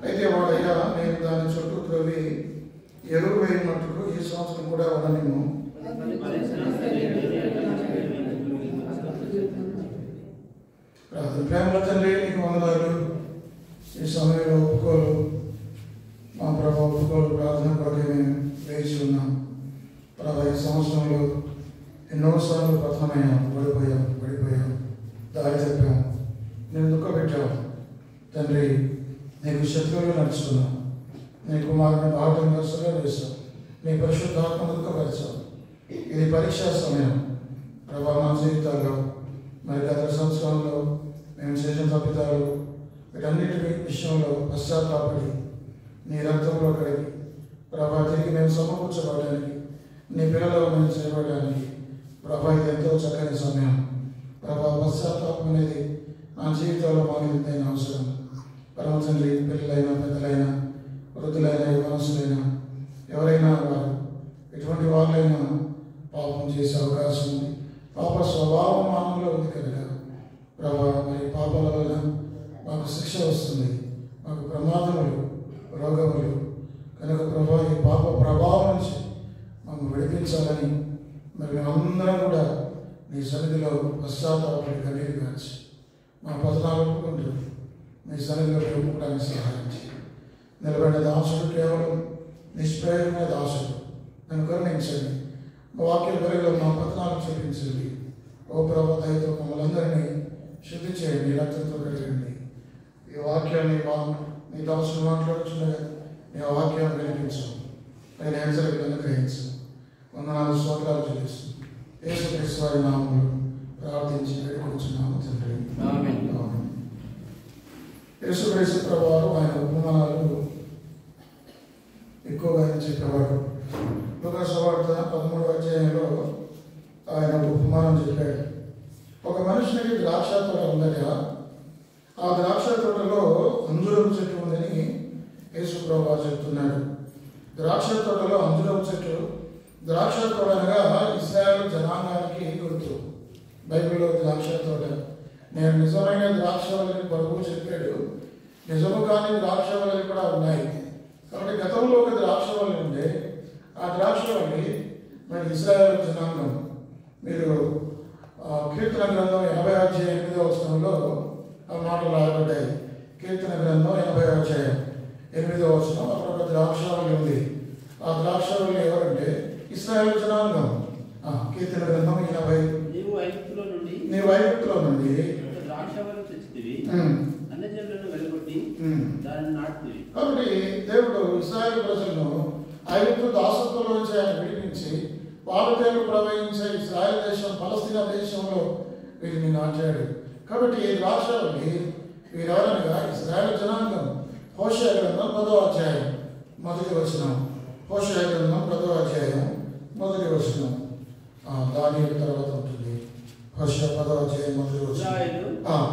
అయితే వాడయ్యా నేను దాని చుట్టూ త్రవ్వి ఎరువు వేయమట్టుకు ఈ సంవత్సరం కూడా వదలను. ప్రేమల తండ్రి నీకు వందనాలు. ఈ సమయంలో ఒప్పుకోలు మా ప్రభావ ఒప్పుకోలు ప్రార్థన కొరకు మేము వేచి ఉన్నాం. ప్రభావ ఈ సంవత్సరంలో ఎన్నోసార్లు పతనమయ్యాం, పడిపోయాం, దారి చెప్పాం, నేను దుఃఖపెట్టావు తండ్రి. నీకు శత్రువులు నడుచుకున్నాం, నీ కుమారుని బాటంగా వేశావు, నీ పరిశుద్ధాత్మ దుఃఖపరిచావు. ఇది పరీక్షా సమయం ప్రభావ మా జీవితాల్లో. మరి గత సంవత్సరంలో మేము చేసిన తప్పిదాలు వీటన్నిటి విషయంలో పశ్చాత్తాపడి నీ రక్తంలో కడిగి ప్రభా తిరిగి మేము సమకూర్చబడడానికి, నీ పిల్లలు మేము చేయబడడానికి ప్రభా ఇది ఎంతో చక్కని సమయం. ప్రభా పశ్చాత్తాపం అనేది నా జీవితంలో మాకు ఎంతైనా అవసరం. పరమ తండ్రి, పిల్లలైనా పెద్దలైనా వృద్ధులైన మనసులైనా ఎవరైనా వారు ఎటువంటి వాళ్ళైనా పాపం చేసే అవకాశం ఉంది. పాప స్వభావం మానవులో ఉంది కనుక ప్రభా మరి పాపాల వల్ల మాకు శిక్ష వస్తుంది, మాకు ప్రమాదములు, రోగములు కనుక ప్రభా ఈ పాప ప్రభావం నుంచి మమ్మల్ని విడిపించాలని మరి మేమందరం కూడా నీ సన్నిధిలో పశ్చాత్తాపడి కన్నీరు కాచి మా పతనాలు ఒప్పుకుంటూ నీ సన్నిధిలో ఒప్పుకోవడానికి సహాయం చేయి. నిలబడిన దాసుడు కేవలం నిష్ప్రయోజన దాసుడు, నన్ను కరుణించండి. మా వాక్య వెలుగులో మా పతనాలు చూపించండి. ఓ ప్రభు దయతో మమ్మల్ని అందరినీ శుద్ధి చేయండి, రక్తంతో కడగండి. ఈ వాక్యాన్ని నీ దాసుడు మాట్లాడుతుండగా నీ వాక్యాన్ని వినిపించు, నేను హెచ్చరికలు అనుగ్రహించు. వందనాలు స్తోత్రాలు చెల్లిస్తూ యేసుక్రీస్తు వారి నామములో ప్రార్థించి వేడుకొంచున్నాము తండ్రి. యేసుక్రీస్తు ప్రభువారు ఆయన ఉపమానాలు ఎక్కువగా చెప్పేవాడు. లూకా సువార్త 13వ అధ్యాయంలో ఆయన ఉపమానం చెప్పాడు. ఒక మనుషునికి ద్రాక్ష తోట ఉందట. ఆ ద్రాక్ష తోటలో అంజూరపు చెట్టు ఉందని యేసు ప్రభువు చెప్తున్నాడు. ద్రాక్ష తోటలో అంజూరపు చెట్టు, ద్రాక్ష తోట అనగా ఇశ్రాయేలు జనాంగానికి గుర్తు. బైబిల్లో ద్రాక్ష తోట. నేను నిజమైన ద్రాక్షవల్లిని ప్రభువు చెప్పాడు. నిజము కాని ద్రాక్షవల్లి కూడా ఉన్నాయి. కాబట్టి గతంలో ఒక ద్రాక్షవల్లి ఉండే, ఆ ద్రాక్షవల్లి మరి ఇశ్రాయేలు జనాంగం. మీరు కీర్తన గ్రంథం 80వ అధ్యాయం 8వ వచనంలో ఆ మాటలు రాయబడ్డాయి. కీర్తన గ్రంథం 80వ అధ్యాయం 8వ వచనం. అక్కడ ఒక ద్రాక్షవల్లి ఉంది. ఆ ద్రాక్షవల్లి ఎవరంటే ఇశ్రాయేలు జనాంగం. కీర్తన గ్రంథం 80. నీవు ఐగుప్తులో నుండి కాబట్టి దేవుడు ఇశ్రాయేలు ప్రజలను ఐగుప్తు దాసత్వంలో నుంచి ఆయన విడిపించి పాలతేలు ప్రవహించే ఇశ్రాయేలు దేశం, పలస్తీనా దేశంలో వీరిని నాటాడు. కాబట్టి ఈ ద్రాక్షవల్లి వీరెవరనగా ఇశ్రాయేలు జనాంగం. హోషేయ గ్రంథం 10వ అధ్యాయం 1వ వచనం. హోషేయ గ్రంథం 10వ అధ్యాయం 1వ వచనం. దానియేలు తర్వాత ఉంటుంది. హోషేయ 10వ అధ్యాయం 1వ వచనం.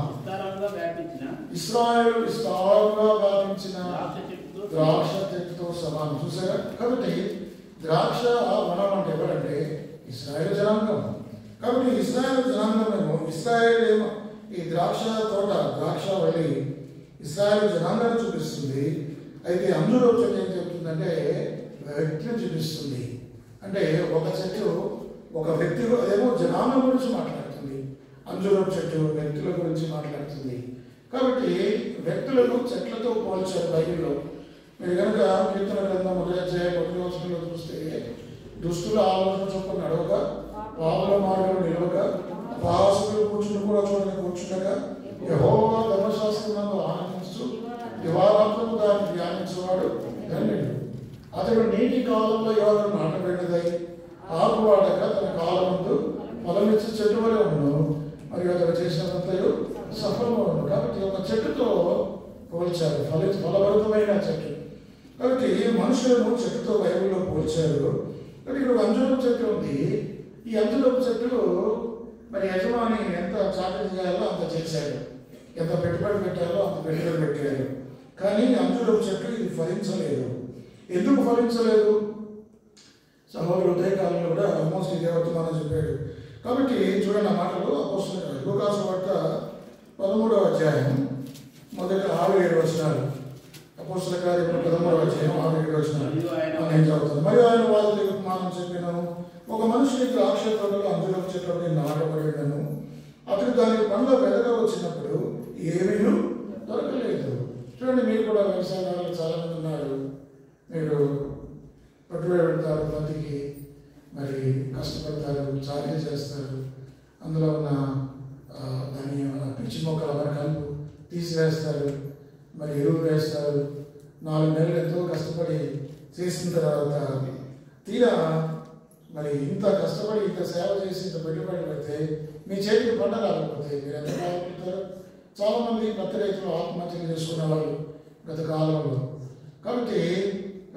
ఇశ్రాయేలు విస్తారంగా వ్యాపించిన ద్రాక్ష చెట్టుతో సమానం. చూసారా? కాబట్టి ద్రాక్ష వనం అంటే ఎవరంటే ఇశ్రాయేలు జనాంగం. కాబట్టి ఇశ్రాయేలు జనాంగమేమో, ఇశ్రాయేల్ ఏమో ఈ ద్రాక్ష తోట, ద్రాక్షవల్లి ఇశ్రాయేలు జనాంగాన్ని చూపిస్తుంది. అయితే అంజూరపు చెట్టు ఏం చెప్తుందంటే వ్యక్తిని చూపిస్తుంది. అంటే ఒక చెట్టు ఒక వ్యక్తి ఏమో జనాంగం గురించి మాట్లాడుతుంది, అంజూరపు చెట్టు వ్యక్తుల గురించి మాట్లాడుతుంది. కాబట్టి వ్యక్తులను చెట్లతో పోల్చారు బైబిల్లో. మీరు కనుక కీర్తన గ్రంథం 1వ అధ్యాయం 1వ వచనంలో చూస్తే, దుష్టుల ఆలోచన చొప్పున నడవక, పాపుల మార్గంలో నిలవక, అపహాసకులు కూర్చుండగా కూర్చుండగా యెహోవా ధర్మశాస్త్రమునందు ఆనందించు దివారాత్రము దాన్ని ధ్యానించేవాడు ధన్యుడు. అతడు నీటి కాలంలో ఎవరు నాటబడినదై ఆకువాడక తన కాలం ముందు ఫలమిచ్చి చెట్టు వలె ఉండను, మరియు అతడు చేసినంతయు సఫలమవును. కాబట్టి ఒక చెట్టుతో పోల్చారు, ఫలభరితమైన చెట్టు. కాబట్టి మనుషులను చెట్టుతో బైబిల్లో పోల్చారు. కానీ ఇక్కడ అంజూరపు చెట్టు ఉంది. ఈ అంజూరపు చెట్టు మరి యజమాని ఎంత చాకరీ చేయాలో అంత చేశాడు, ఎంత పెట్టుబడి పెట్టాలో అంత పెట్టుబడి పెట్టాడు. కానీ అంజూరపు చెట్టు ఇది ఫలించలేదు. ఎందుకు ఫలించలేదు? సహోదరు ఉదయకాలంలో కూడా ఆల్మోస్ట్ ఇదే వర్తమానం చెప్పాడు. కాబట్టి చూడండి ఆ మాటలు అపోస్తలుల లూకా సువార్త 13వ అధ్యాయం మొదటి 6-7 వచనాలు. అపోస్తలుల కార్యములు 13వ అధ్యాయం 6-7 వచనాలు నేను చదువుతాను. మరియు ఆయన వారితో ఉపమానం చెప్పినాను. ఒక మనుషుని ద్రాక్ష తోటలో అంజూరపు చెట్టు నాటబడి ఉండెను. అతడు దాని పండ్ల వెదక వచ్చినప్పుడు ఏమీ దొరకలేదు. చూడండి, మీరు కూడా వ్యవసాయదారులు చాలా మంది ఉన్నారు. మీరు పెట్టుబడి పెడతారు, పత్తికి మరి కష్టపడతారు, చాకరీ చేస్తారు. అందులో ఉన్న దాని పిచ్చి మొక్కల వరకలు తీసివేస్తారు, మరి ఎరువు వేస్తారు. 4 నెలలు ఎంతో కష్టపడి చేసిన తర్వాత తీరా మరి ఇంత కష్టపడి ఇంత సేవ చేసి ఇంత పెట్టుబడి పెడితే మీ చేతికి పంట రాకపోతే మీరు ఎంత బాధపడతారు? చాలామంది పత్తి రైతులు ఆత్మహత్యలు చేసుకునే వాళ్ళు గత కాలంలో. కాబట్టి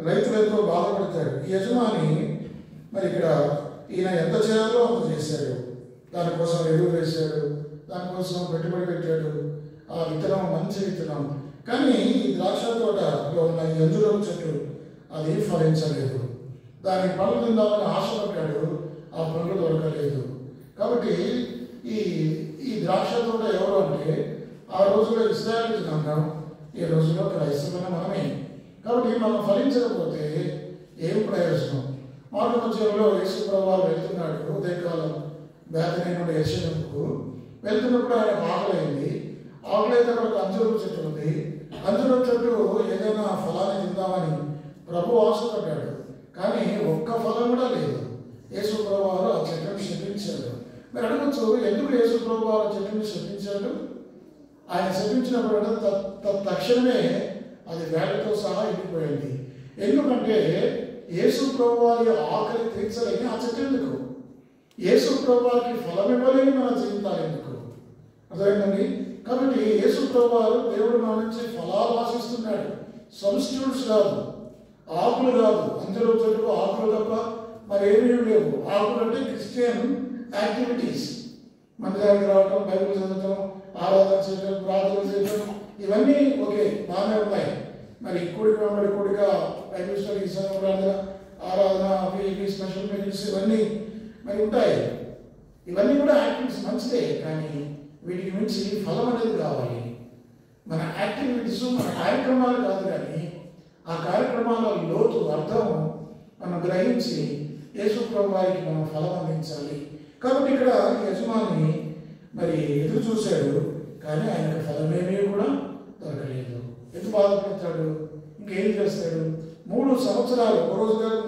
రైతులు ఎంతో బాధపడతారు. ఈ యజమాని మరి ఇక్కడ ఈయన ఎంత చేయాలో అంత చేశాడు. దానికోసం ఎరువు వేశాడు, దానికోసం పెట్టుబడి పెట్టాడు. ఆ విత్తనం మంచి విత్తనం. కానీ ఈ ద్రాక్ష తోటలో ఉన్న ఈ అంజూరపు చెట్టు అది ఫలించలేదు. దానికి పళ్ళు తిందామని ఆశపడ్డాడు, ఆ పళ్ళు దొరకలేదు. కాబట్టి ఈ ద్రాక్ష తోట ఎవరు అంటే ఆ రోజుల్లో ఇశ్రాయేలు జనాంగం, ఈ రోజుల్లో క్రైస్తవులైన మనమే. కాబట్టి మనం ఫలించకపోతే ఏం ప్రయోజనం? మాట మధ్యలో యేసు ప్రభువు వెళ్తున్నాడు. ఉదయకాలం బేతనీ నుండి యెరూషలేముకు వెళ్తున్నప్పుడు ఆయన ఆకలైంది. ఆకలైతే అక్కడ ఒక అంజూరపు చెట్టు ఉంది. అంజూరపు చెట్టు ఏదైనా ఫలాన్ని తిందామని ప్రభు ఆశపడ్డాడు. కానీ ఒక్క ఫలం కూడా లేదు. యేసు ప్రభువు ఆ చెట్టును శపించాడు. మీరు అడగచ్చు, ఎందుకు యేసు ప్రభువు ఆ చెట్టును శపించాడు? ఆయన శపించినప్పుడు తక్షణమే అది వేళతో సహా ఎండిపోయింది. ఎందుకంటే యేసు ప్రభువారి ఆకలి తీర్చలేని ఆ చెట్టు ఎందుకు? యేసు ప్రభువారికి ఫలం ఇవ్వలేని మన జీవితాలు ఎందుకు? అర్థమైందండి. కాబట్టి యేసు ప్రభువారు దేవుడు మన నుంచి ఫలాలు ఆశిస్తున్నాడు. సబ్స్టిట్యూట్స్ కాదు, ఆకులు కాదు. అందరూ చెట్టు ఆకులు తప్ప మరి ఏమీ లేవు. ఆకులు అంటే క్రిస్టియన్ యాక్టివిటీస్. మంది దగ్గరికి రావటం, బైబిల్ చదవటం, ఆరాధన చేయడం, ప్రార్థన చేయడం, ఇవన్నీ ఓకే, బాగానే ఉన్నాయి. మరి కూడిక వెంబడి కూడిక, బైబిల్ స్టడీ, ప్రార్థన, ఆరాధన, అవి స్పెషల్ మీటింగ్స్ ఇవన్నీ మరి ఉంటాయి. ఇవన్నీ కూడా యాక్టివిటీస్ మంచిదే. కానీ వీటికి మించి ఫలం అనేది కావాలి. మన యాక్టివిటీస్, మన కార్యక్రమాలు కాదు, కానీ ఆ కార్యక్రమాల లోతు అర్థం మనం గ్రహించి యేసు ప్రభు వారికి మనం ఫలం అందించాలి. కాబట్టి ఇక్కడ యజమాని మరి ఎదురు చూశాడు, కానీ ఆయనకు ఫలమేమీ కూడా దొరకలేదు. ఎందుకు బాధపడతాడు? ఇంకేం చేస్తాడు? 3 సంవత్సరాలు, ఒక రోజు కాదు,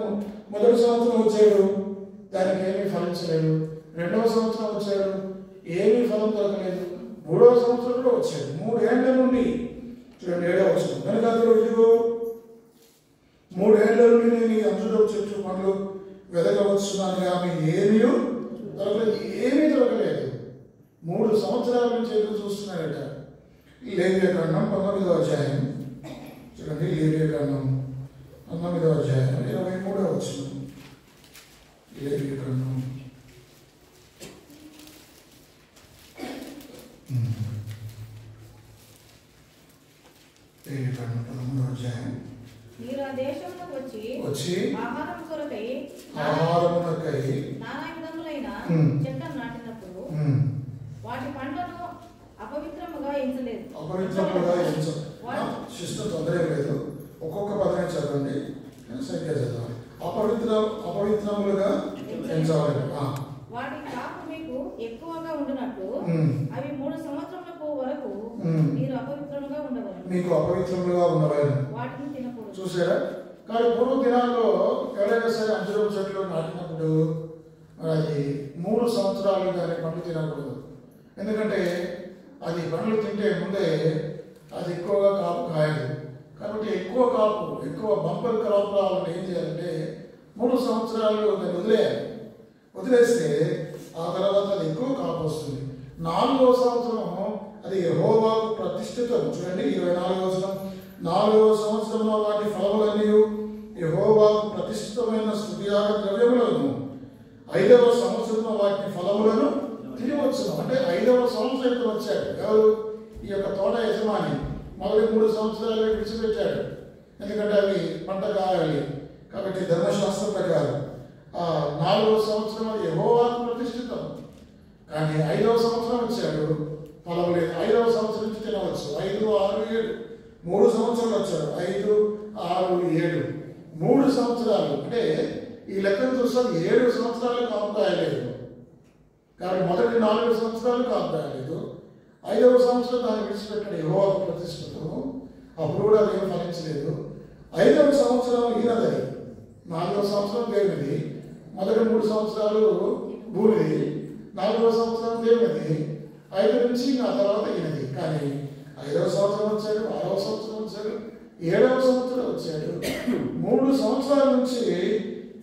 మొదటి సంవత్సరం వచ్చాడు, దానికి ఏమీ ఫలించలేదు. 2వ సంవత్సరం వచ్చాడు, ఏమీ ఫలం దొరకలేదు. 3వ సంవత్సరం కూడా వచ్చాడు. 3 ఏళ్ల నుండి, చూడండి 7వ వచనం, కనుక అతడు ఇదిగో 3 ఏళ్ల నుండి నేను ఈ అంజూరపు చెట్టు పండ్లు వెదకవచ్చున్నాను, కానీ ఏమీ దొరకలేదు. 3 సంవత్సరాల నుంచి ఎదురు చూస్తున్నాడట. లేవియకాండం 19వ అధ్యాయం చూడండి. లేవియకాండం 19వ అధ్యాయం 23వ వచనం. లేవియకాండం లేవియకాండం 19వ అధ్యాయం. మీరు ఆ దేశంలోకి వచ్చి ఆహారమునకై నానా విధములైన చెట్లను నాటినప్పుడు వాటి పండ్లను అపవిత్రముగా ఎంచలేదు. శిస్తు తొందర లేదు. ఒక్కొక్క పదమే చదవండి, సరిగ్గా చదవాలి. అపవిత్రములుగా ఎంచవాలి. వాటి కాపు మీకు ఎక్కువగా ఉండినట్లు అవి 3 సంవత్సరములకు వరకు మీరు అపవిత్రముగా ఉండవాలి. మీకు అపవిత్రములుగా ఉండవాలి, వాటిని తినకూడదు. చూసారా? కానీ పూర్వ దినాల్లో ఎవరైనా సరే అంజూరపు చెట్లు నాటినప్పుడు అది 3 సంవత్సరాలు దాని పండ్లు తినకూడదు. ఎందుకంటే అది పండ్లు తింటే ముందే అది ఎక్కువగా కాపు కాయదు. కాబట్టి ఎక్కువ కాపు, ఎక్కువ బంపర్ క్రాప్ రావాలంటే ఏం చేయాలంటే 3 సంవత్సరాలు దాన్ని వదిలేస్తే ఆ తర్వాత అది ఎక్కువ కాపు వస్తుంది. 4వ సంవత్సరం అది యెహోవాకు ప్రతిష్ఠితం. చూడండి 24వ వచనం. 4వ సంవత్సరంలో వాటి ఫలములన్నీ యెహోవాకు ప్రతిష్ఠితమైన స్తుతియాగ ద్రవ్యములను, 5వ సంవత్సరంలో వాటి ఫలములను తినవచ్చును. అంటే 5వ సంవత్సరం వచ్చాడు ఎవరు? ఈ యొక్క తోట యజమాని. మొదటి 3 సంవత్సరాలు విడిచిపెట్టాడు, ఎందుకంటే అవి పంట కాయాలి. కాబట్టి ధర్మశాస్త్రం ప్రకారం 4వ సంవత్సరం యెహోవాకు ప్రతిష్ఠితం. కానీ 5వ సంవత్సరం వచ్చాడు, ఫలం లేదు. 5వ సంవత్సరం నుంచి తినవచ్చు. 5, 6, 7 3 సంవత్సరాలు వచ్చాడు. 5, 6, 7 3 సంవత్సరాలు. అంటే ఈ లెక్కను చూస్తాం 7 సంవత్సరాలు కాపు కాయలేదు. కాబట్టి మొదటి 4 సంవత్సరాలు కాపు కాయలేదు. 5వ సంవత్సరం దాన్ని విడిచిపెట్టాడు యెహోవాకు ప్రతిష్ఠితము. అప్పుడు కూడా అదేం ఫలించలేదు. 5వ సంవత్సరం ఈయనది, 4వ సంవత్సరం దేవునిది, మొదటి 3 సంవత్సరాలు భూమిది, 4వ సంవత్సరం దేవునిది, 5 నుంచి ఆ తర్వాత ఈయనది. కానీ 5వ సంవత్సరం వచ్చాడు, 6వ సంవత్సరం వచ్చాడు, 7వ సంవత్సరం వచ్చాడు. 3 సంవత్సరాల నుంచి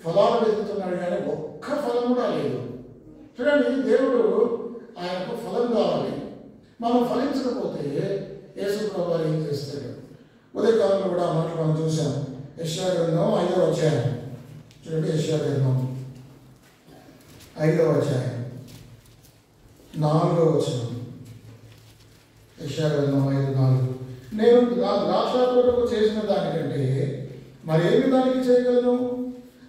ఫలాలు వెతుకుతున్నాడు కానీ ఒక్క ఫలం కూడా లేదు. చూడండి, దేవుడు ఆయనకు ఫలం కావాలి. మనం ఫలించకపోతే యేసు ప్రభువు వారు ఏం చేస్తాడు? ఉదయకాలంలో కూడా ఆ మాట మనం చూసాం. యెషయా గ్రంథం 5వ అధ్యాయం చూడండి. యెషయా గ్రంథం 5వ అధ్యాయం 4వ వచనం. యెషయా గ్రంథం 5:4. నేను నా ద్రాక్ష తోటకు చేసిన దానికంటే మరేమి దానికి చేయగలను?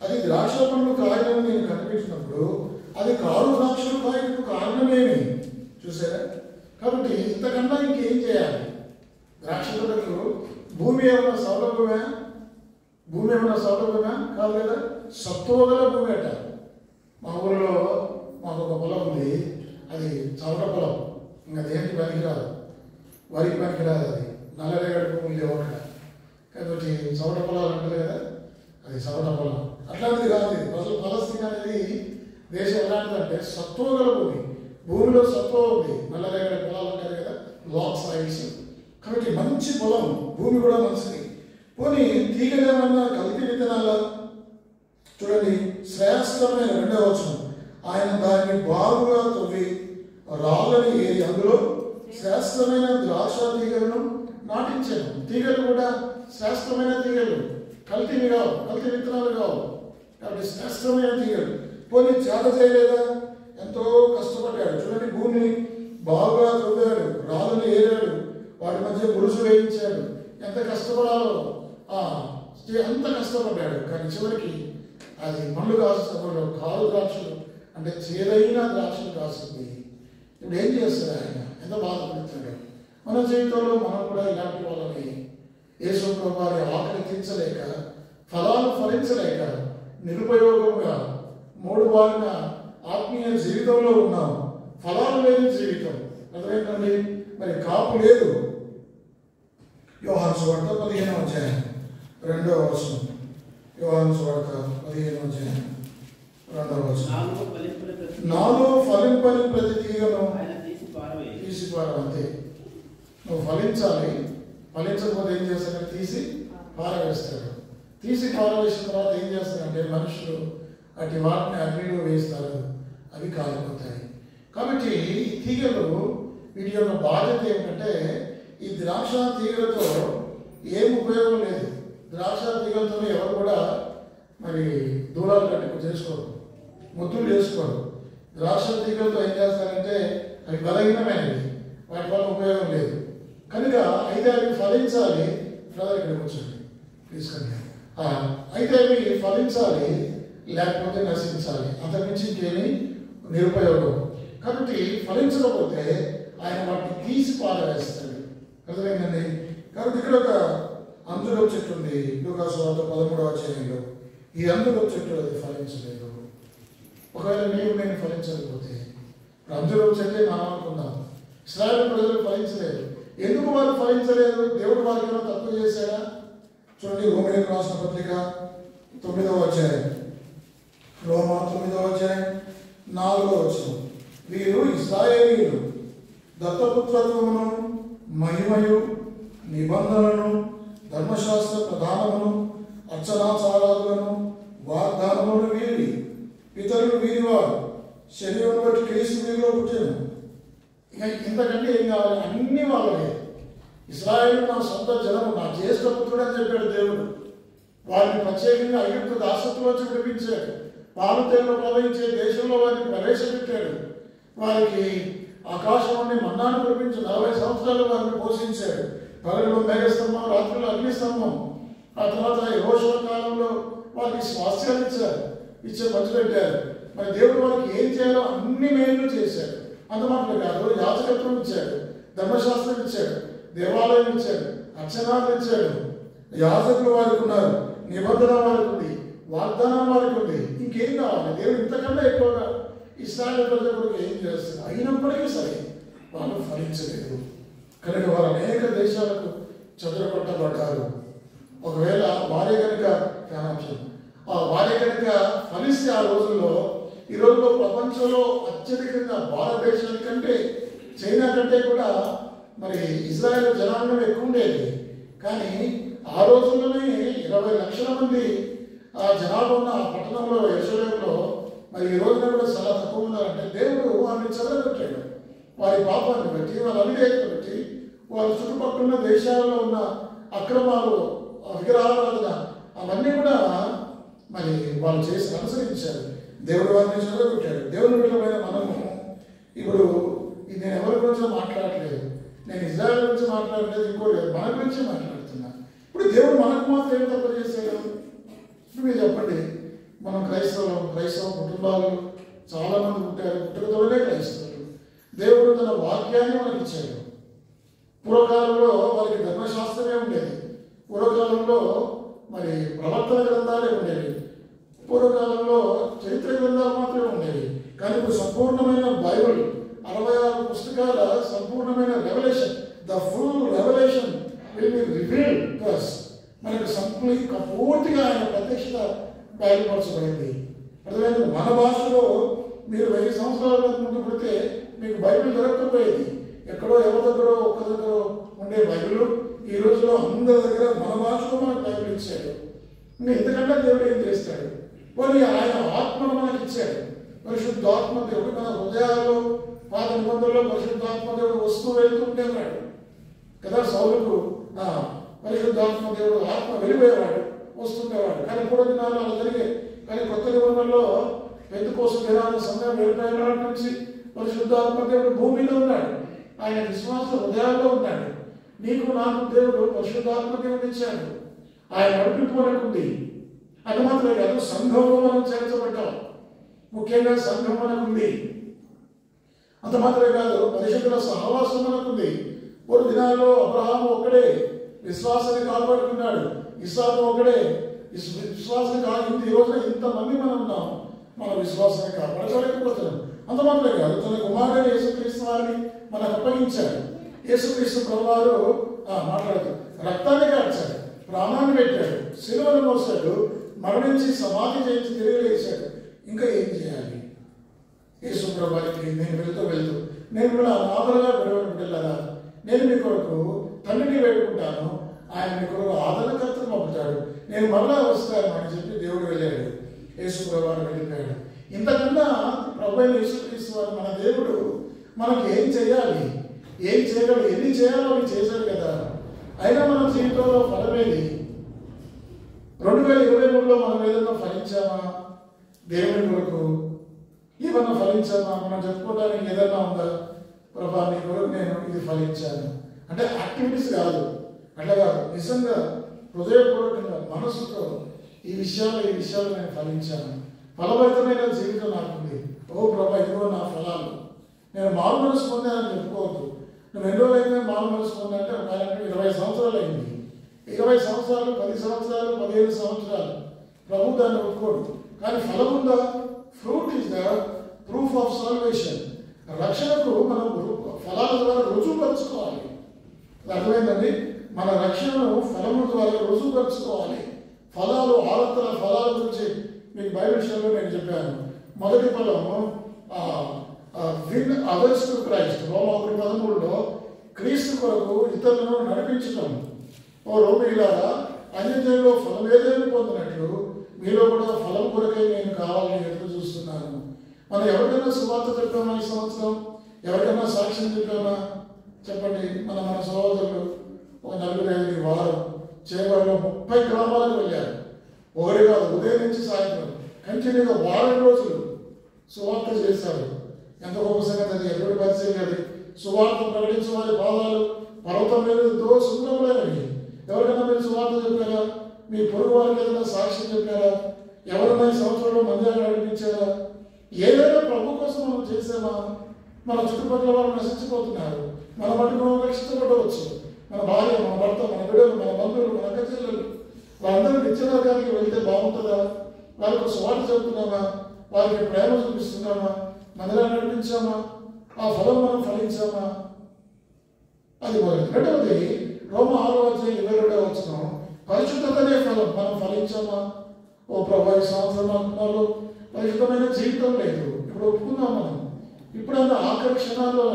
అది ద్రాక్ష పండ్లు కాయలను నేను కనిపించినప్పుడు అది కారు ద్రాక్షలు కాయకు కారణమేమి? చూసారా? కాబట్టి ఇంతకన్నా ఇంకేం చేయాలి? ద్రాక్ష తోటకు భూమి ఏమైనా సౌలభ్యమే? భూమి ఏమైనా సౌలభ్యమే కాదు కదా. సత్తువగల భూమి అట. మా ఊరిలో మాకు ఒక పొలం ఉంది, అది చవట పొలం. ఇంకా దేనికి పనికిరాదు, వరికి పనికిరాదు. అది నల్లరేగడి భూములు లేవు అక్కడ. కాబట్టి చవట పొలాలు అంటారు కదా, అది చవట పొలం. అట్లాంటిది కాదు. అసలు ఫలస్తీన్ అనేది దేశం ఎలాంటిదంటే సత్తువగల భూమి. భూమిలో సత్వ ఉంది. నల్లరేగడి పొలాలు ఉంటారు కదా, లాక్ సాయిల్స్. కాబట్టి మంచి పొలం, భూమి కూడా మంచిది. పోనీ తీగలేమన్నా కల్తీ విత్తనాలా? చూడండి, శ్రేష్టమైన 2వ వచనం. ఆయన దాన్ని బాగుగా తవ్వి రాళ్ళని ఏరి అందులో శ్రేష్టమైన ద్రాక్ష తీగలను నాటించాను. తీగలు కూడా శ్రేష్టమైన తీగలు, కల్తీవి కావు, కల్తీ విత్తనాలు కావు. కాబట్టి శ్రేష్టమైన తీగలు. పోనీ చేత చేయలేదా? ఎంతో కష్టపడ్డాడు. చూడండి, భూమిని బాగా తవ్వాడు, రాళ్ళని ఏరాడు, వాటి మధ్య గురుసు వేయించాడు. ఎంత కష్టపడాలో అంత కష్టపడ్డాడు. కానీ చివరికి అది పండ్లు కాస్తున్నప్పుడు కారు ద్రాక్షలు అంటే చేదైన ద్రాక్షలు కాస్తుంది. ఇప్పుడు ఏం చేస్తాడు ఆయన? ఎంత బాధపడుతున్నాడు. మన జీవితంలో మనం కూడా ఇలాంటి వాళ్ళని యేసు ప్రభువు వారి ఆకలి తీర్చలేక, ఫలాలు ఫలించలేక, నిరుపయోగంగా మూడువారిన ఆత్మీయ జీవితంలో ఉన్నాం. ఫలాలు లేని జీవితం. అదేంటండి? మరి కాపు లేదు. యోహాను సువార్త 15వ అధ్యాయం 2వ వచనం. యోహాను సువార్త 15వ అధ్యాయం 2వ వచనం. నాలో ఫలింపని ప్రతి తీగను తీసి పారవంతే. నువ్వు ఫలించాలి. ఫలించకపోతే ఏం చేస్తాడు? తీసి పారవేస్తాడు. తీసి పారవేసిన తర్వాత ఏం చేస్తాడంటే మనుషులు అటు వాటిని అగ్నిలో వేస్తారు, అవి కాలిపోతాయి. కాబట్టి ఈ తీగలు వీటి యొక్క బాధ్యత ఏమిటంటే ఈ ద్రాక్ష తీగలతో ఏం ఉపయోగం లేదు. ద్రాక్ష తీగలతో ఎవరు కూడా మరి దూరాలు కట్టుకు చేసుకోరు, ముద్దులు చేసుకోరు. ద్రాక్ష తీగలతో ఏం చేస్తారంటే అవి బలహీనమైనవి, వాటి వల్ల ఉపయోగం లేదు. కనుక అయితే అవి ఫలించాలి. బ్రదర్ ఇక్కడ కూర్చోండి ప్లీజ్. కనుక అయితే అవి ఫలించాలి, లేకపోతే నశించాలి. అంతకుమించి ఇంకేమీ నిరుపయోగం. కాబట్టి ఫలించకపోతే ఆయన వాటిని తీసి పారవేస్తాడు. అర్థమైందండి? కాబట్టి ఇక్కడ ఒక అంజూరపు చెట్టు ఉంది. లూకాసు వార్త 13వ అధ్యాయంలో ఈ అంజూరపు చెట్టు అది ఫలించలేదు. ఒకవేళ నేను ఫలించకపోతే అంజూరపు చెట్టే మనం అనుకుందాం. ఇశ్రాయేలు ప్రజలు ఫలించలేదు. ఎందుకు వారు ఫలించలేదు? దేవుడు వారికి ఏమైనా తప్పు చేశాడా? చూడండి, రోమీయులకు రాసిన పత్రిక 9వ అధ్యాయం, రోమా 9వ అధ్యాయం 4వ వచనం. వీరు ఇశ్రాయేలీయులు దత్తపుత్రత్వమును, మహిమయు, నిబంధనలను, ధర్మశాస్త్ర ప్రధానమును, అర్చనాచారాలను, వాగ్దానములను వీరి పితరులు వీరివారు, శరీరం బట్టి క్రీస్తు వీరిలో పుట్టాను. ఇక ఇంతకంటే ఏం కావాలి? అన్ని వాళ్ళే. ఇశ్రాయేలు నా సొంత జనము, నా జ్యేష్ఠ పుత్రుడు అని చెప్పాడు దేవుడు. వారిని ప్రత్యేకంగా ఐగుప్తు దాసత్వంలోంచి విడిపించాడు. పాలు తేనెలు ప్రవహించే దేశంలో వారిని ప్రవేశపెట్టాడు. వారికి ఆకాశం నుండి మన్నాను కురిపించి 40 సంవత్సరాలు వారిని పోషించాడు. పగలులో మేఘస్తంభం, రాత్రులు అగ్నిస్తంభం. ఆ తర్వాత యెహోషువ కాలంలో వారికి స్వాస్థ్యాలు ఇచ్చి పంచిపెట్టారు. మరి దేవుడు వారికి ఏం చేయాలో అన్ని మేలు చేశాడు. అంత మాత్రమే కాదు, యాజకత్వం ఇచ్చాడు, ధర్మశాస్త్రం ఇచ్చాడు, దేవాలయం ఇచ్చాడు, అర్చనాలు ఇచ్చాడు. యాజకులు వారికి ఉన్నారు, నిబంధన వారికి ఉంది, వాగ్దానం వారికి ఉంది. ఇంకేం కావాలి? దేవుడు ఇంతకన్నా ఎక్కువగా ఇస్రాయేల్ ప్రజల కొరకు ఏం చేస్తారు? అయినప్పటికీ సరే వాళ్ళు ఫలించలేదు కనుక వారు అనేక దేశాలకు చెదరగొట్టబడ్డారు. ఒకవేళ వారే కనుక వారే కనుక ఫలిస్తే ఆ రోజుల్లో, ఈ రోజుల్లో ప్రపంచంలో అత్యధికంగా భారతదేశానికంటే చైనా కంటే కూడా మరి ఇజ్రాయెల్ జనాంగం ఎక్కువ ఉండేది. కానీ ఆ రోజుల్లోనే 20 లక్షల మంది ఆ జనాభా ఉన్న ఆ పట్టణంలో యెరూషలేములో మరి ఈ రోజున కూడా చాలా తక్కువ ఉన్నారంటే దేవుడు వారిని చెదరగొట్టాడు. వారి పాపాన్ని బట్టి, వారి అవిధేయతను బట్టి, వారి చుట్టుపక్కల దేశాలలో ఉన్న అక్రమాలు, విగ్రహారాధన అవన్నీ కూడా మరి వాళ్ళు చేసి అనుసరించారు. దేవుడు వారిని చెదరగొట్టాడు. దేవుని బిడ్డలమైన మనము ఇప్పుడు నేను ఎవరి గురించి మాట్లాడట్లేదు, నేను ఇజ్రాయెల్ గురించి మాట్లాడలేదు, ఇంకో లేదు, మన గురించి మాట్లాడుతున్నా. ఇప్పుడు దేవుడు మనకు మాత్రం ఏం తప్ప చేశాడు? ఇప్పుడు మీరు చెప్పండి. మనం క్రైస్తవ కుటుంబాలు చాలామంది పుట్టారు, పుట్టుకతోనే క్రైస్తవులు. దేవుడు తన వాక్యాన్ని మనకి ఇచ్చాడు. పూర్వకాలంలో వారికి ధర్మశాస్త్రమే ఉండేది, పూర్వకాలంలో మరి ప్రవర్తన గ్రంథాలే ఉండేవి, పూర్వకాలంలో చరిత్ర గ్రంథాలు మాత్రమే ఉండేవి. కానీ ఇప్పుడు సంపూర్ణమైన బైబిల్ 66 పుస్తకాల సంపూర్ణమైన revolution, the full revolution will be revealed to us. మనకు పూర్తిగా ఆయన ప్రత్యక్షత బయలుపరచబడింది. అర్థమైంది? మన భాషలో మీరు 1000 సంవత్సరాల ముందు పుడితే మీకు బైబిల్ దొరకకపోయేది. ఎక్కడో ఎవరి దగ్గర ఒక్క దగ్గర ఉండే బైబిల్ ఈ రోజులో అందరి దగ్గర మన భాషలో మనకు బైబిల్ ఇచ్చాడు. ఇంకా ఇంతకంటే దేవుడు ఏం చేస్తాడు? పోనీ ఆయన ఆత్మను మనకి ఇచ్చాడు. పరిశుద్ధాత్మ దేవుడు మన హృదయాల్లో పాత నిబంధనలో పరిశుద్ధాత్మ దేవుడు వస్తూ వెళ్తూ ఉండేవాడు కదా. సౌలుకు పరిశుద్ధాత్మ దేవుడు ఆత్మ వెళ్ళిపోయేవాడు, వస్తుండేవాడు. కానీ పూర్వ దినాలు అలా జరిగాయి. కానీ కొత్త నిబంధనలో పెంతెకోస్తు దినాల సమయం వెళ్ళిపోయిన నాటి నుంచి పరిశుద్ధాత్మ దేవుడు భూమిలో ఉన్నాడు, ఆయన విశ్వాస హృదయాల్లో ఉన్నాడు. నీకు నాకు దేవుడు పరిశుద్ధాత్మ దేవుడు ఇచ్చాడు, ఆయన నడిపింపు మనకుంది. అది మాత్రమే కాదు, సంఘంలో మనం చేర్చబడ్డాం, ముఖ్యంగా సంఘం మనకుంది. అంత మాత్రమే కాదు, పరిశుద్ధుల సహవాసం మనకుంది. పూర్వ దినాల్లో అబ్రహాము ఒక్కడే విశ్వాసాన్ని కాపాడుకున్నాడు, ఇస్సాకు ఒకడే విశ్వాసాన్ని కాపాడుకుంది. ఈ రోజున ఇంతమంది మనం ఉన్నాం, మన విశ్వాసాన్ని కాపాడుకోలేకపోతున్నాం. అంత మాత్రమే కాదు, తన కుమారుడు యేసుక్రీస్తు వారిని మనకు అప్పగించాడు. యేసుక్రీస్తు ప్రభువారు మాట్లాడుతూ రక్తాన్ని కార్చాడు, ప్రాణాన్ని పెట్టాడు, శిలువను మోసాడు, మరణించి సమాధి చేయించి తిరిగి లేచాడు. ఇంకా ఏం చేయాలి? యేసు ప్రభువారికి నేను వెళ్తూ నేను కూడా ఆదరగా విడవడం, నేను మీ కొరకు తండ్రిని వేడుకుంటాను, ఆయన మీ కొరకు ఆదరణకర్తను పంపుతాడు, నేను మరలా వస్తాను అని చెప్పి దేవుడు వెళ్ళాడు. యేసు ప్రభువారు వెళ్ళిపోయాడు. ఇంతకన్నా ప్రభు అయిన యేసుక్రీస్తు వారు మన దేవుడు మనకు ఏం చేయాలి, ఏం చేయగలడు, ఎన్ని చేయాలో అవి చేశాడు కదా. అయినా మన జీవితంలో ఫలమేది? 2023లో మనం ఏదైనా ఫలించామా? దేవుని కొరకు ఏమన్నా ఫలించామా? మనం చెప్పుకోవడానికి ఏదన్నా ఉందా? ప్రభా నీ కొరకు నేను ఇది ఫలించాను అంటే యాక్టివిటీస్ కాదు, అట్లా కాదు, నిజంగా హృదయపూర్వకంగా మనసుతో ఈ విషయాలు నేను ఫలించాను, ఫలభరితమైన జీవితం నాకుంది. ఓ ప్రభా ఇదిగో నా ఫలాలు. నేను మారు మనసు పొందానని చెప్పుకోవద్దు. నువ్వు ఎన్నో రోజులైనా మారు మనసు పొందంటే ఒక 20 సంవత్సరాలు అయింది. 20 సంవత్సరాలు, 10 సంవత్సరాలు, 15 సంవత్సరాలు ప్రభు దాన్ని ఒప్పుకోడు. కానీ ఫలం ఉందా? Fruit is the proof of salvation. రక్షణకు మనం ఫలాల ద్వారా రుజువుపరుచుకోవాలి. అర్థమైందండి? మన రక్షణను ఫలముల ద్వారా రుజువుపరుచుకోవాలి. ఫలాలు, ఆరత్తల ఫలాల గురించి మీకు బైబిల్ విషయంలో నేను చెప్పాను. మొదటి ఫలం విన్ అదర్స్ టు క్రైస్ట్. రోమా 1:13లో క్రీస్తు కొరకు ఇతరులను నడిపించడం. ఓ రోమిలారా, అన్యజనుల్లో ఫలం ఏదైనా పొందినట్లు మీలో కూడా ఫలం కొరకై నేను కావాలని ఎదురు చూస్తున్నాను. మనం ఎవరికైనా సువార్త చెప్పామా ఈ సంవత్సరం? ఎవరికైనా సాక్ష్యం చెప్పామా? చెప్పండి. మన సహోదరులు ఒక 4-5 వారం చేపల్లో 30 గ్రామాలకు వెళ్ళారు. ఒకటి కాదు, ఉదయం నుంచి సాయంత్రం కంటిన్యూగా 10 రోజులు సువార్త చేశారు. ఎంత గొప్ప సంగతి అది! ఎటువంటి పరిచయం అది! సువార్త ప్రకటించిన వారి పాదాలు పర్వతం మీద ఎంతో సుందరమైనవి. ఎవరికైనా మీరు సువార్త చెప్పారా? మీ పొరుగు వారికి ఏదైనా సాక్ష్యం చెప్పారా? ఎవరైనా ఈ సంవత్సరంలో మందిరాన్ని నడిపించారా? ఏదైనా ప్రభు కోసం మనం చేసామా? మన చుట్టుపక్కల వాళ్ళు నశించిపోతున్నారు. మన మటుకు మనం రక్షించబడవచ్చు. మన భార్య, మన భర్త, మన బిడ్డలు, మన బంధువులు, మన అక్క చెల్లెలు వాళ్ళందరూ నిత్యలోకానికి వెళ్తే బాగుంటుందా? వాళ్ళకు స్వార్థ చెబుతున్నామా? వారికి ప్రేమ చూపిస్తున్నామా? మందిరాన్ని నడిపించామా? ఆ ఫలం మనం ఫలించామా? అది మొదటి. రెండవది రోమా 6:22 పరిశుద్ధతనే ఫలం. మనం ఫలించామా? ఓ ప్రభు, ఈ సంవత్సరంలో పరిశుద్ధమైన జీవితం లేదు. ఇప్పుడు ఒప్పుకుందాం మనం. ఇప్పుడన్నా ఆఖరి క్షణాల్లో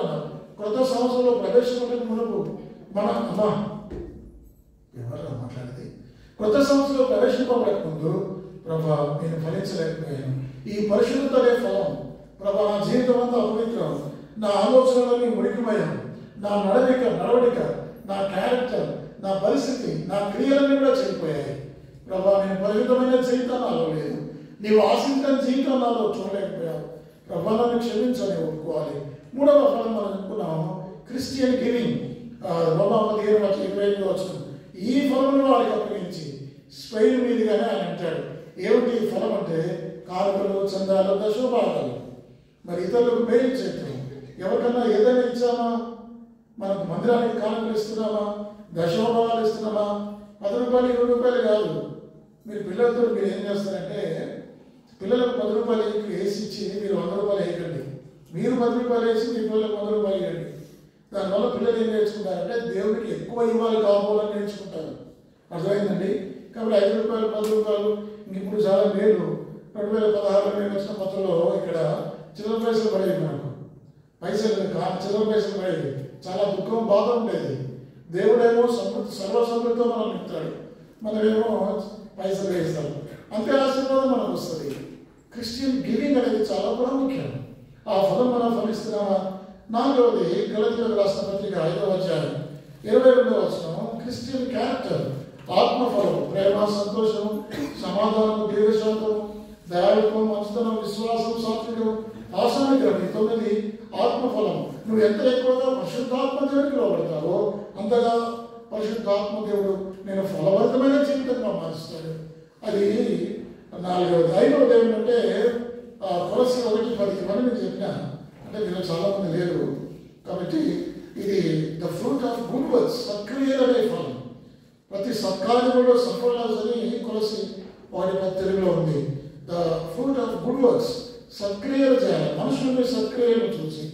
కొత్త సంవత్సరంలో ప్రవేశించడానికి మునుపు మన అమ్మా ఎవరు మాట్లాడేది కొత్త సంవత్సరంలో ప్రవేశింపబడక ముందు ప్రభా నేను ఫలించలేకపోయాను. ఈ పరిశుద్ధతనే ఫలం. ప్రభా నా జీవితం అంతా అపవిత్రం, నా ఆలోచనలన్నీ మురికిమయం, నా నడవడిక, నా క్యారెక్టర్, నా పరిస్థితి, నా క్రియలన్నీ కూడా చెడిపోయాయి. ప్రభా నేను పరిశుద్ధమైన జీవితం నాలో లేదు, నీవు ఆశించిన జీవితం నాలో చూడలేకపోయావు. ప్రభా నన్ను క్షమించని ఒప్పుకోవాలి. మూడవ ఫలం మనం చెప్పుకున్నాము క్రిస్టియన్ గివింగ్. రోమా 15:25 ఈ ఫలం వారికి అప్పగించి స్పెయిన్ మీదుగానే ఆయన అంటాడు. ఏమిటి ఈ ఫలం అంటే కానుకలు, చందాలు, దశోభాగాలు. మరి ఇతరులకు మేలు చేయటం. ఎవరికన్నా ఏదైనా ఇచ్చామా? మనకు మందిరానికి కానుకలు ఇస్తున్నామా? దశోభాగాలు ఇస్తున్నామా? 10 రూపాయలు 20 రూపాయలు కాదు. మీరు పిల్లలతో మీరు ఏం చేస్తారంటే పిల్లలకు 10 రూపాయలు వేసి ఇచ్చి మీరు 100 రూపాయలు వేయకండి. మీరు 10 రూపాయలు వేసి మీ పిల్లలకు 100 రూపాయలు వేయండి. దానివల్ల పిల్లలు ఏం నేర్చుకుంటారంటే దేవుడికి ఎక్కువ ఇవ్వాలి కావాలని నేర్చుకుంటారు. అర్థమైందండి? కాబట్టి 5 రూపాయలు 10 రూపాయలు ఇప్పుడు చాలా మేలు. 2016 నేను వచ్చిన కొత్తలో ఇక్కడ చిల్లర పైసలు పడేవి. మనకు చిల్లర పైసలు పడేవి. చాలా దుఃఖం, బాధ ఉండేది. దేవుడేమో సర్వసమృద్ధితో మనం నింపుతాడు, మనమేమో పైసలు వేస్తాం. అంతే ఆశీర్వాదం మనకు వస్తుంది. క్రిస్టియన్ గివింగ్ అనేది చాలా ప్రాముఖ్యం. ఆ ఫలం మనం ఫలిస్తున్నామా? 4వది గలతీయులకు రాసిన పత్రిక 5:22 క్రిస్టియన్ క్యారెక్టర్. ఆత్మఫలం ప్రేమ, సంతోషం, సమాధానం, దీర్ఘశాంతం, దయాళుత్వం, మంచితనం, విశ్వాసం, సాత్వికం, ఆశానిగ్రహం. 9 ఆత్మఫలం. నువ్వు ఎంత ఎక్కువగా పరిశుద్ధాత్మ దేవుడికి లోబడతావో అంతగా పరిశుద్ధాత్మ దేవుడు నేను ఫలవంతమైన జీవితంగా మారుస్తాడు. అది 4వది. 5వది ఏమిటంటే కొలస్సీ 1:10 ఇవన్నీ నేను చెప్పిన అంటే వీళ్ళు చాలా మంది లేరు కాబట్టి ఇది the fruit of good works. సక్రియలనే ఫలం. ప్రతి సత్కార్యంలో సఫలాస్ అని కొలస్సీ 1:10 తెలుగులో ఉంది. The fruit of good works. సత్క్రియలు చేయాలి. మనుషులని సత్క్రియలు చూసి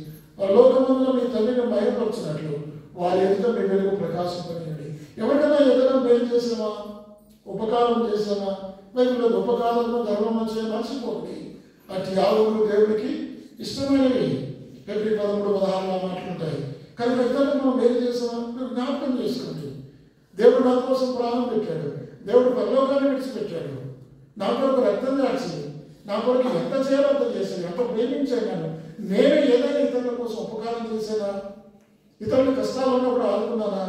లోకమందులో మీ తండ్రిని మహిమపరచినట్లు వారి ఎదుట మీ వెలుగు ప్రకాశింపనియండి. ఎవరికైనా ఏదైనా మేలు చేసామా? ఉపకారం చేసామా? బైబిల్లో ఉపకారంలో ధర్మం వచ్చే మర్చిపోండి. అటు యాగములు దేవుడికి ఇష్టమైనవి. ఫిబ్రవరి 13-16 మాట్లాడుతాయి. కానీ ఇతరులకు మనం మేలు చేసామా? జ్ఞాపకం చేసుకోండి. దేవుడు నా కోసం ప్రాణం పెట్టాడు. దేవుడు పరలోకాన్ని విడిచిపెట్టాడు. నా కొరకు రక్తం దాచి నా కొరకు ఎంత చేయాలో అంత చేశాను, ఎంత ప్రేమించాను. నేనే ఏదైనా ఇతరుల కోసం ఉపకారం చేశానా? ఇతరుల కష్టాలు ఉన్నప్పుడు ఆదుకున్నానా?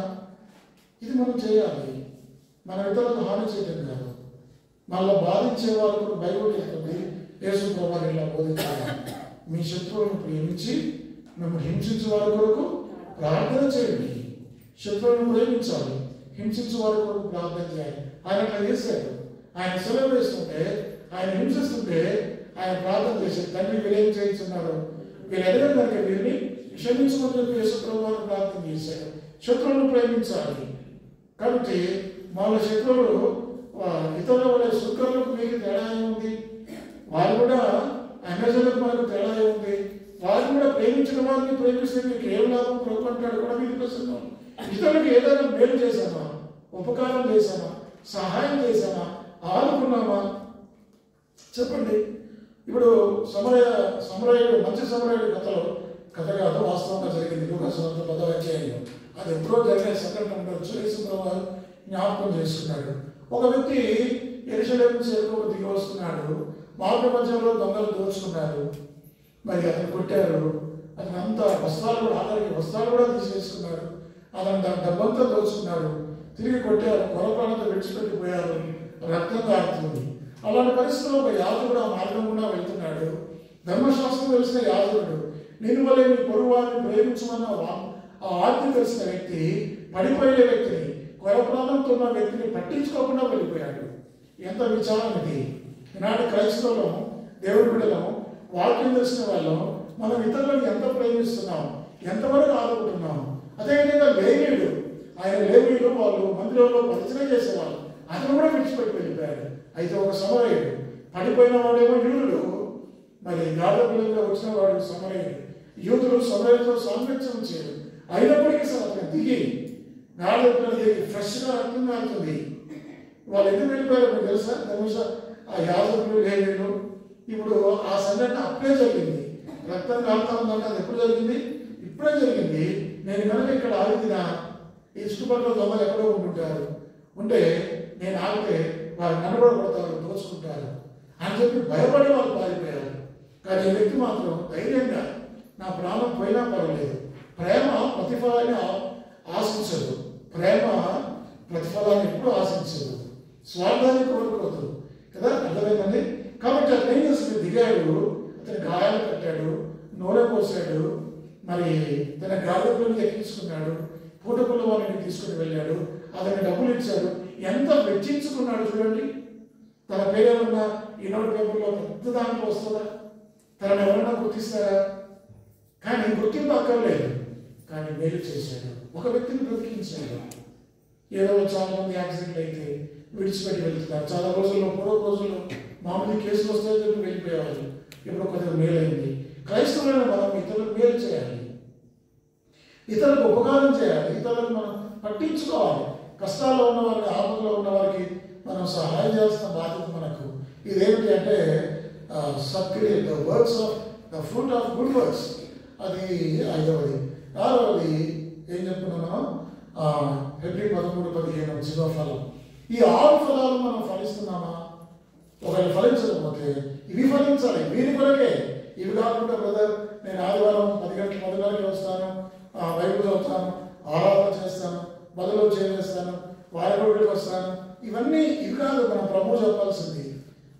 ఇది మనం చేయాలి. మనం ఇతరులకు హాని చేయడం కాదు. మనల్ని బాధించే వాళ్ళకు బైబిల్ చెప్తుంది, యేసు ప్రభువు ఇలా బోధించాలి. మీ శత్రువులను ప్రేమించి మిమ్మల్ని హింసించే వారి కొరకు ప్రార్థన చేయండి. శత్రువులను ప్రేమించాలి, హింసించే వారి కొరకు ప్రార్థన చేయాలి. ఆయన అట్లా చేశాడు. ఆయన సెలవు వేస్తుంటే, ఆయన హింసిస్తుంటే ఆయన ప్రార్థన చేశాడు. తండ్రి వీరేం చేయించున్నారు, వీరు ఎదగడం కనుక వీరిని క్షమించుకుని చెప్పి యేసు ప్రభువు ప్రార్థన చేశాడు. శత్రువులను ప్రేమించాలి. కాబట్టి వాళ్ళ శత్రువులు ఇతరుల వాళ్ళ శుక్రులకు మీకు తేడా ఏముంది? వారు కూడా అన్యజనులకు మనకు తేడా ఏముంది? వారు కూడా ప్రేమించిన వారిని ప్రేమిస్తే మీకు ఏం లాభం? ప్రభు అంటాడు కూడా మీకు ప్రసన్నం. ఇతరులకు ఏదైనా మేలు చేశామా? ఉపకారం చేశామా? సహాయం చేశామా? ఆదుకున్నామా? చెప్పండి. ఇప్పుడు సమరయుడు మంచి సమరయుడు కథ కాదు, వాస్తవంగా జరిగింది. లూకాసు 10వ అది ఎప్పుడో జరిగే సంఘటన ఉండొచ్చు. యేసు ప్రభువు జ్ఞాపకం చేసుకున్నాడు. ఒక వ్యక్తి యెరూషలేము చేరుకోకు దిగి వస్తున్నాడు. మార్గ మధ్యంలో దొంగలు దోచుకున్నారు. మరి అతను కొట్టారు. అతను అంతా వస్త్రాలు కూడా తీసేసుకున్నారు. అతను డబ్బంతా దోచుకున్నారు. తిరిగి కొట్టారు. కొరపాలతో విడిచిపెట్టిపోయారు. రక్తం కారుతుంది. అలాంటి పరిస్థితుల్లో ఒక యాజకుడు ఆ మార్గం కూడా వెళ్తున్నాడు. ధర్మశాస్త్రం తెలిసిన యాజకుడు నేను వల్ల నీ పొరుగువారిని ప్రేమించమన్న ఆ ఆజ్ఞ తెలిసిన వ్యక్తి పడిపోయే వ్యక్తిని, కొరప్రాణంతో ఉన్న వ్యక్తిని పట్టించుకోకుండా వెళ్ళిపోయాడు. ఎంత విచారం ఇది! ఈనాటి క్రైస్తవులం, దేవుడి బిడ్డలం, వాక్యం తెలిసిన వాళ్ళం మనం ఇతరులను ఎంత ప్రేమిస్తున్నాం, ఎంతవరకు ఆదుకుంటున్నాం. అదేవిధంగా లేవీయుడు, ఆయన లేవీయులు వాళ్ళు మందిరంలో పరిచయం చేసేవాళ్ళు, అతను కూడా విడిచిపెట్టి వెళ్ళిపోయాడు. అయితే ఒక సమరయుడు, పడిపోయిన వాడేమో యూదుడు, మరి గాఢపిల్లగా వచ్చిన వాడు సమరయుడు. యూదులు సమరయులతో సాంగత్యం చేయరు, అయినప్పటికీ అతను దిగి గాఢపిల్లలు దిగి ఫ్రెష్గా రక్తం కాలుతుంది. వాళ్ళు ఎందుకు వెళ్ళిపోయారు మీకు తెలుసా? బహుశా ఆ యాజకులు లేవీయులు ఇప్పుడు ఆ సంఘటన అప్పుడే జరిగింది. రక్తం కాలుతా ఉందంటే అది ఎప్పుడు జరిగింది? ఇప్పుడే జరిగింది. నేను కనుక ఇక్కడ ఆగిన ఈ చుట్టుపక్కల దొంగలు ఎక్కడో ఉంటుంటారు, ఉంటే నేను ఆగితే వారు నడబడబడతారు, దోచుకుంటారు అని చెప్పి భయపడి వాళ్ళు పారిపోయారు. కానీ ఈ వ్యక్తి మాత్రం ధైర్యంగా నా ప్రాణం పోయినా పర్వాలేదు, ప్రేమ ప్రతిఫలాన్ని ఆశించదు, ప్రేమ ప్రతిఫలాన్ని ఎప్పుడు ఆశించదు, స్వార్థాన్ని కోరుకోదు కదా, అర్థమైందండి. కాబట్టి అతను ఏం చేస్తుంది? దిగాడు, అతని గాయాలు కట్టాడు, నూనె పోసాడు, మరి తన గాడిదలను ఎక్కించుకున్నాడు, పూటకుల వారిని తీసుకుని వెళ్ళాడు, అతనికి డబ్బులు ఇచ్చాడు. ఎంత వెచ్చించుకున్నాడు చూడండి. తన పేరేమన్నా ఈనాడు పేపర్లో పెద్ద దాంట్లో వస్తుందా? తనను ఎవరైనా గుర్తిస్తారా? కానీ గుర్తింపు అక్కర్లేదు, కానీ మేలు చేశాడు, ఒక వ్యక్తిని బ్రతికించాడు. ఏదో చాలా మంది యాక్సిడెంట్ అయితే విడిచిపెట్టి వెళ్తున్నారు. చాలా రోజుల్లో పూర్వ రోజుల్లో మామూలు కేసులు వస్తాయని చెప్పి వెళ్ళిపోయేవాళ్ళు. ఇప్పుడు కొద్దిగా మేలైంది. క్రైస్తవులను మనం ఇతరులకు మేలు చేయాలి, ఇతరులకు ఉపకారం చేయాలి, ఇతరులకు మనం పట్టించుకోవాలి. కష్టాల్లో ఉన్న వారికి, ఆపదలో ఉన్న వారికి మనం సహాయం చేయాల్సిన బాధ్యత మనకు. ఇదేమిటి అంటే సబ్క్రియ the works of the fruit of good works, అది 5వది. 6వది ఏం చెప్పుకున్నాం? ఫిబ్రవరి 13-15 జీవఫలం. ఈ 6 ఫలాలు మనం ఫలిస్తున్నామా? ఒకవేళ ఫలించకపోతే ఇవి ఫలించాలి, వీరి కొరకే. ఇవి కాకుండా బ్రదర్ నేను ఆదివారం 10 గంటల మొదలకి వస్తాను, బైబిల్ చదువుతాను, ఆరాధన చేస్తాను, బదులు చేస్తాను, వారపడికి వస్తాను, ఇవి కాదు మనం ప్రభు చెప్పాల్సింది.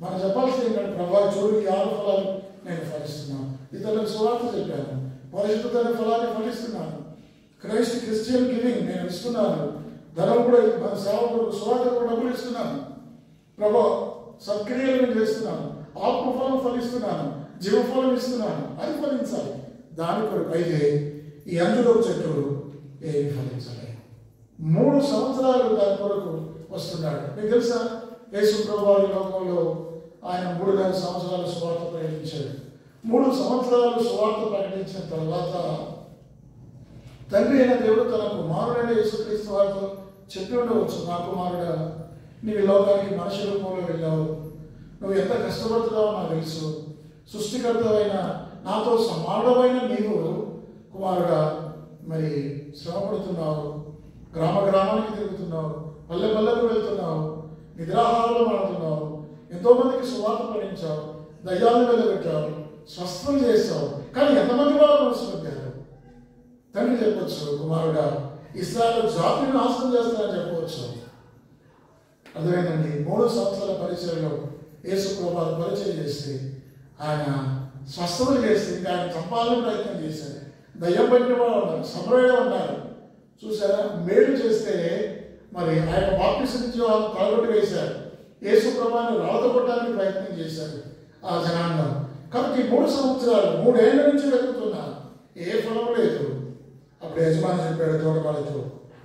మనం చెప్పాల్సింది ఏంటంటే, ప్రభు చూడు ఈ 6 ఫలాలు నేను ఫలిస్తున్నాను, ఇతరులకు సువార్త చెప్పాను, పరిశుద్ధమైన ఫలాన్ని ఫలిస్తున్నాను, క్రిస్టియన్ గివింగ్ నేను ఇస్తున్నాను, ధనం కూడా మన సేవకులకు సువార్త కూడా డబ్బులు ఇస్తున్నాను, ప్రభు సత్క్రియలు నేను చేస్తున్నాను, ఆత్మఫలం ఫలిస్తున్నాను, జీవఫలం ఇస్తున్నాను, అది ఫలించాలి. దాని కొరకు అయితే ఈ అంజులో చెట్టు ఏమి ఫలించాలి? 3 సంవత్సరాలు దాని కొరకు వస్తున్నాడు. మీకు తెలుసా, యేసు ప్రభువు లోకంలో ఆయన 3.5 సంవత్సరాలు సువార్త ప్రకటించాడు. 3 సంవత్సరాలు సువార్త ప్రకటించిన తర్వాత తండ్రి అయిన దేవుడు తన కుమారుడైన యేసుక్రీస్తు వారితో చెప్పి ఉండవచ్చు, నా కుమారుడా, నీవు ఈ లోకానికి మనిషి రూపంలో వెళ్ళావు, నువ్వు ఎంత కష్టపడుతున్నావో నాకు తెలుసు, సృష్టికర్తవైన నాతో సమానమైన నీవు కుమారుడా మరి శ్రమపడుతున్నావు, గ్రామానికి తిరుగుతున్నావు, పల్లెకు వెళ్తున్నావు, నిద్రాహారంలో మాడుతున్నావు, ఎంతోమందికి సువార్త ప్రకటించావు, దయ్యాలను వెళ్ళబెట్టావు, స్వస్థం చేస్తావు, కానీ ఎంతమంది వాళ్ళు మనసు పెట్టారు? తండ్రి చెప్పొచ్చు, కుమారుడా ఇశ్రాయేలు జాతిని నాశనం చేస్తారని చెప్పవచ్చు. అర్థమైందండి. 3 సంవత్సరాల పరిచయంలో యేసు ప్రభువు పరిచయం చేస్తే, ఆయన స్వస్థతలు చేస్తే, ఇంకా ఆయన చంపాలని ప్రయత్నం చేశారు. దయ్యం పట్టిన వాళ్ళు ఉన్నారు, సమరయులు ఉన్నారు, చూసారా? మేలు చేస్తే మరి ఆయన బాప్టిజం నుంచి వాళ్ళు తలగొట్టి వేశారు. యేసు ప్రభువుని రాళ్ళతో కొట్టడానికి ప్రయత్నం చేశారు ఆ జనాంగం. కాబట్టి 3 సంవత్సరాలు 3 ఏళ్ల నుంచి వెతుకుతున్నారు, ఏ ఫలం లేదు. అప్పుడు యజమాని చెప్పాడు తోటపాలతో,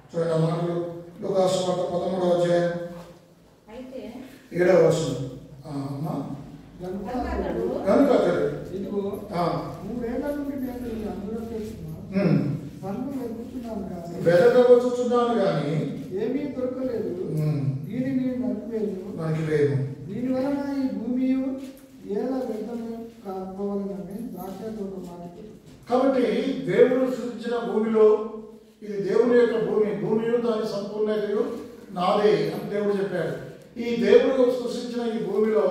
చూడండి ఆ మాటలు, లూకా సువార్త 13వ అధ్యాయం 7వ వచనం. కనుక అతడు ఇదిగో 3 ఏళ్ల నుండి నేను అందులో వెతకవచ్చుచున్నాను కానీ ఏమీ దొరకలేదు, దీనిని నరికివేయము, దీని వలన ఈ భూమి ఏల వ్యర్థము కావాలని ద్రాక్ష తోట మాటి. కాబట్టి దేవుడు సృష్టించిన భూమిలో ఇది దేవుని యొక్క భూమియు దాని సంపూర్ణతయు నాదే అని దేవుడు చెప్పాడు. ఈ దేవుడు సృష్టించిన ఈ భూమిలో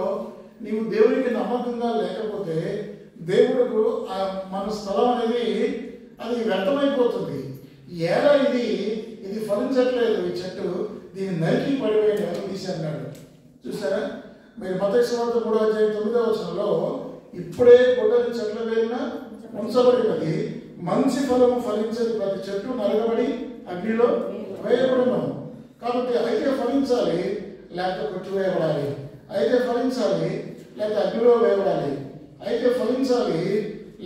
నీవు దేవునికి నమ్మకంగా లేకపోతే దేవుడుకు మన స్థలం అనేది అది వ్యర్థమైపోతుంది. ఎలా ఇది ఫలించట్లేదు, ఈ చెట్టు, దీన్ని నరికి పడిపోయిన ఎవరు తీసి అన్నాడు. చూసారా మీరు మత్తయి సువార్త 3వ అధ్యాయం 9వ వచనంలో, ఇప్పుడే గొడ్డలి చెట్ల వేరున ఉంచబడినది, మంచి ఫలము ఫలించేది ప్రతి చెట్టు నరగబడి అగ్నిలో వేయబడును. కాబట్టి అయితే ఫలించాలి, లేకపోతే కొట్టివేయబడాలి, అయితే ఫలించాలి, లేకపోతే అగ్నిలో వేయబడాలి, అయితే ఫలించాలి,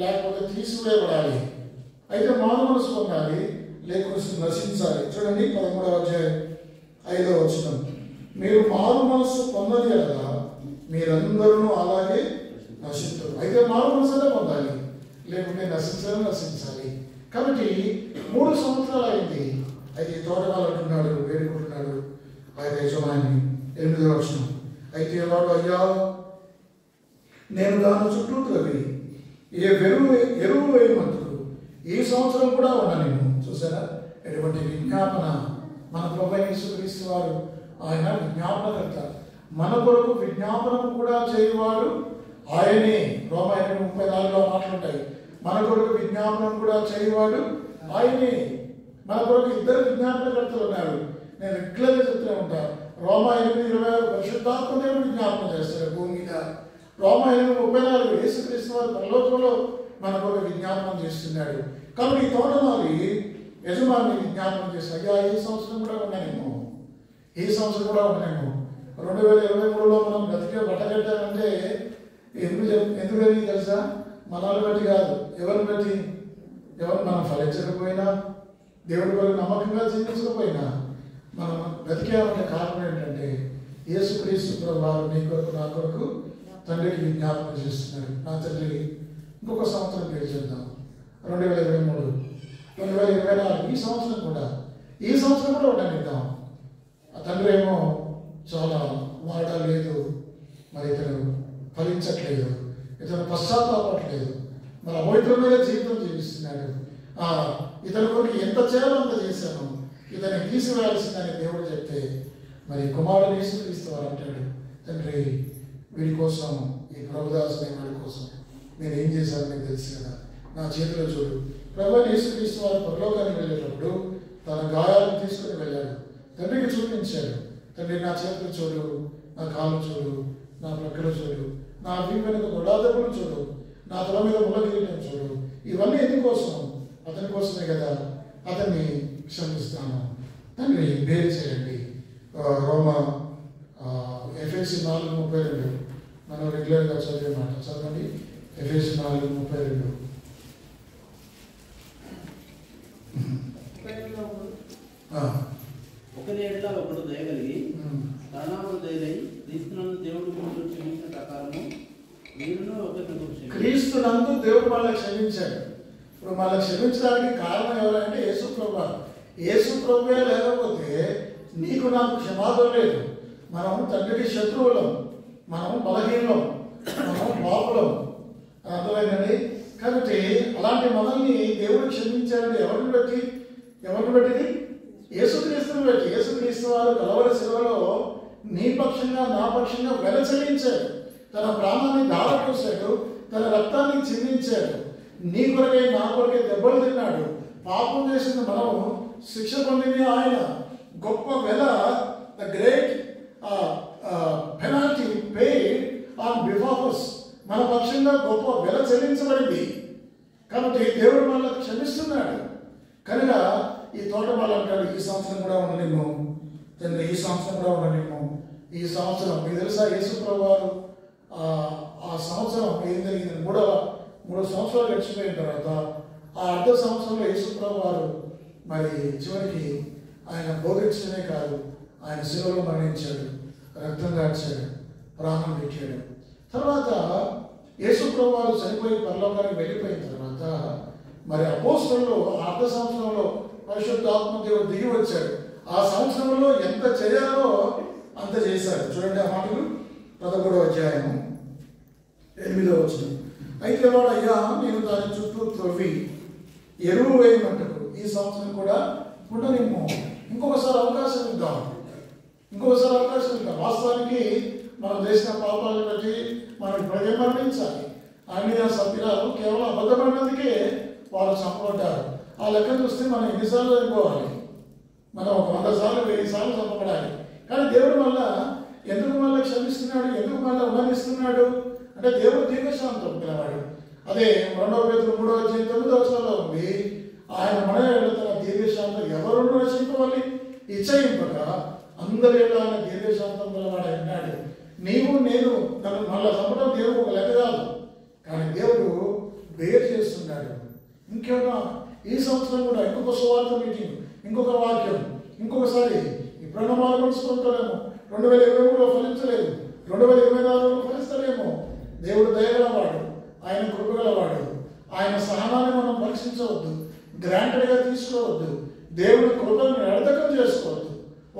లేకపోతే తీసివేయబడాలి. అయితే మారు మనసు పొందాలి, లేకపోతే నశించాలి. చూడండి 13వ అధ్యాయం 5వ వచనం, మీరు మారు మనసు పొందని కదా మీరందరూ అలాగే నశించరు. అయితే మారు మనసునే పొందాలి, లేకుంటే నశించాలి. కాబట్టి 3 సంవత్సరాలు అయింది. అయితే తోటవాళ్ళు అంటున్నాడు, వేడుకుంటున్నాడు ఆయన యజమాని. 8వ వచనం, అయితే వాడు అయ్యా నేను దాని చుట్టూ త్రవి ఎరువు వేయమంటారు, ఈ సంవత్సరం కూడా ఉండనేమో. చూసారా ఎటువంటి విజ్ఞాపన! మన ప్రభువైన యేసుక్రీస్తు వారు ఆయన విజ్ఞాపనకర్త. మన కొరకు విజ్ఞాపనం కూడా చేయవాడు ఆయనే. రోమా 8:34 మాటలుంటాయి, మన కొరకు విజ్ఞాపనం కూడా చేయవాడు ఆయనే. మన కొరకు 2 విజ్ఞాపనకర్తలు ఉన్నారు. నేను రెగ్యులర్గా చెప్తూనే ఉంటాను. రోమా 8:26 పరిశుద్ధాత్మ దేవుడు విజ్ఞాపనం చేస్తాడు భూమి మీద. రోమా 8:34 యేసుక్రీస్తు వారు పరలోకంలో మన కొరకు విజ్ఞాపనం చేస్తున్నాడు. కాబట్టి ఈ తోటమాలి యజమాని విజ్ఞాపనం చేస్తాడు, అయ్యా ఈ సంవత్సరం కూడా ఉన్నానేమో, ఈ సంవత్సరం కూడా ఉన్నానేమో. 2023లో మనం బట్టగట్టాలంటే ఎందుకని తెలుసా? మనల్ని బట్టి కాదు, ఎవరిని బట్టి? ఎవరు మనం ఫలించకపోయినా, దేవుడి వరకు నమ్మకంగా జీవించకపోయినా మనం బ్రతికేమంటే కారణం ఏంటంటే యేసుక్రీస్తు ప్రభువారు నీ కొరకు నా కొరకు తండ్రికి విజ్ఞాపనం చేస్తున్నాడు. నా తండ్రి ఇంకొక సంవత్సరం పేరు చేద్దాం, 2023, 2024 ఈ సంవత్సరం కూడా ఉండనిద్దాం. ఆ తండ్రి ఏమో చాలా వాడలేదు, మరి ఇతను ఫలించట్లేదు, ఇతను పశ్చాత్తాపట్లేదు, మరి అపవిత్రమైన జీవితం జీవిస్తున్నాడు. ఇతని కొరకు ఎంత చేయాలో అంత చేశాను, ఇతన్ని తీసివేయాల్సిందని దేవుడు చెప్తే మరి కుమారుడు యేసుక్రీస్తు వారు అంటాడు, తండ్రి వీడి కోసం, ఈ ప్రభుదాసు అనే వాడి కోసం నేను ఏం చేశాను మీకు తెలుసు కదా, నా చేతిలో చూడు. ప్రభువైన యేసుక్రీస్తు వారు పరలోకానికి వెళ్ళేటప్పుడు తన గాయాలను తీసుకుని వెళ్ళాడు, తండ్రికి చూపించాడు, తండ్రి నా చేతులు చూడు, నా కాళ్ళు చూడు, నా ప్రక్కలు చూడు, నా వీపు వెనుక గొడాదపులు చూడు, నా తల మీద ముళ్ళకిరీటం చూడు. ఇవన్నీ ఎందుకోసం? అతని కోసమే కదా. అతన్ని క్షమిస్తాను తండ్రి, బేరు చేయండి. రోమా ఎఫెసీ 4:32 మనం రెగ్యులర్గా చదివే మాట. చదవండి, ఎఫెసీ 4:32. ఒకరి ఏళ్ళ ఒకడు దయగలిగి తరణాలు దయలై క్రీస్తునందు దేవుడు ముందు క్షమించిన ప్రకారము వీరును ఒకరిని క్రీస్తునందు దేవుడు మళ్ళీ క్షమించాడు. ఇప్పుడు మళ్ళీ క్షమించడానికి కారణం ఎవరంటే యేసు ప్రభువే. యేసు ప్రభువే లేకపోతే నీకు నాకు క్షమాపణ లేదు. మనం తండ్రికి శత్రువులం, మనం బలహీనం, మనం పాపులం. అర్థమైందండి? కాబట్టి అలాంటి మనల్ని దేవుడు క్షమించాడంటే ఎవరిని బట్టి? యేసుక్రీస్తుని బట్టి. యేసుక్రీస్తు వారు కలవరి శిలువలో నీ పక్షంగా నా పక్షంగా వెల చెల్లించాడు, తన ప్రాణాన్ని ధారపోసాడు, తన రక్తాన్ని చిందించాడు. నీ కొరకై నా కొరకై దెబ్బలు తిన్నాడు. పాపం చేసిన మనం శిక్ష పొందింది ఆయన. గొప్ప వెల, the great penalty paid on behalf us, మన పక్షంగా గొప్ప వెల చెల్లించబడింది. కాబట్టి దేవుడు మనల్ని క్షమిస్తున్నాడు. కనుక ఈ తోటమాల అంటాడు, ఈ సంవత్సరం కూడా ఉండలేము తండ్రి, ఈ సంవత్సరం కూడా ఉండలేము. ఈ సంవత్సరం మీకు తెలుసా, యేసు ప్రభు వారు ఆ సంవత్సరం ఏం జరిగింది? 3 సంవత్సరాలు గడిచిపోయిన తర్వాత ఆ అర్ధ సంవత్సరంలో యేసు ప్రభు వారు మరి చివరికి ఆయన బోధించడమే కాదు, ఆయన శిలువలో మరణించాడు, రక్తం కార్చాడు, ప్రాణం పెట్టాడు. తర్వాత యేసు ప్రభు వారు చనిపోయి పరలోకానికి వెళ్ళిపోయిన తర్వాత మరి అపోస్తలులు అర్ధ సంవత్సరంలో పరిశుద్ధాత్మ దేవుడు దిగి వచ్చాడు. ఆ సంవత్సరంలో ఎంత చేయాలో అంత చేశాడు. చూడండి ఆ మాటలు 13వ అధ్యాయము 8వ వచనం. అయితే వాడు అయ్యా నేను దాని చుట్టూ త్రవ్వి ఎరువు వేయమంటాడు, ఈ సంవత్సరం కూడా ఉండనేమో. ఇంకొకసారి అవకాశం ఇద్దాం. వాస్తవానికి మనం చేసిన పాపాలను బట్టి మనం ఇప్పటికే మరణించాలి. ఆయన సభ్యురాలు కేవలం అబద్ధపడినందుకే వాళ్ళు చంపబడ్డారు. ఆ లెక్క చూస్తే మనం ఎన్నిసార్లు చనిపోవాలి? మనం ఒక 100 సార్లు 1000 సార్లు చంపబడాలి. కానీ దేవుడు ఎందుకు మళ్ళీ క్షమిస్తున్నాడు, ఎందుకు మళ్ళీ ఉండనిస్తున్నాడు అంటే దేవుడు దీర్ఘశాంతం పిలవాడు. అదే 2 పేతురు 3వ అధ్యాయం 9వ వచనంలో ఉంది, ఆయన మన తన దీర్ఘశాంతం ఎవరు రక్షింపవాలి, ఇచ్చయింపక అందరి ఆయన దీర్ఘశాంతం పిలవాడు అన్నాడు. నీవు నేను నన్ను మళ్ళీ చంపడం దేవుడు ఒక లెక్క కాదు, కానీ దేవుడు వేరు చేస్తున్నాడు. ఇంకేమన్నా ఈ సంవత్సరం కూడా ఇంకొక సువార్త మీటింగ్, ఇంకొక వాక్యం, ఇంకొకసారి ఈ ప్రణామాలు మనసుకుంటారేమో 2023లో ఫలించలేదు, 2024లో ఫలిస్తలేమో. దేవుడు దయగలవాడు, ఆయన కృపగలవాడు. ఆయన సహనాన్ని మనం పరీక్షించవద్దు, గ్రాంటెడ్గా తీసుకోవద్దు. దేవుడి కృపను ఎడతకం చేసుకోవద్దు.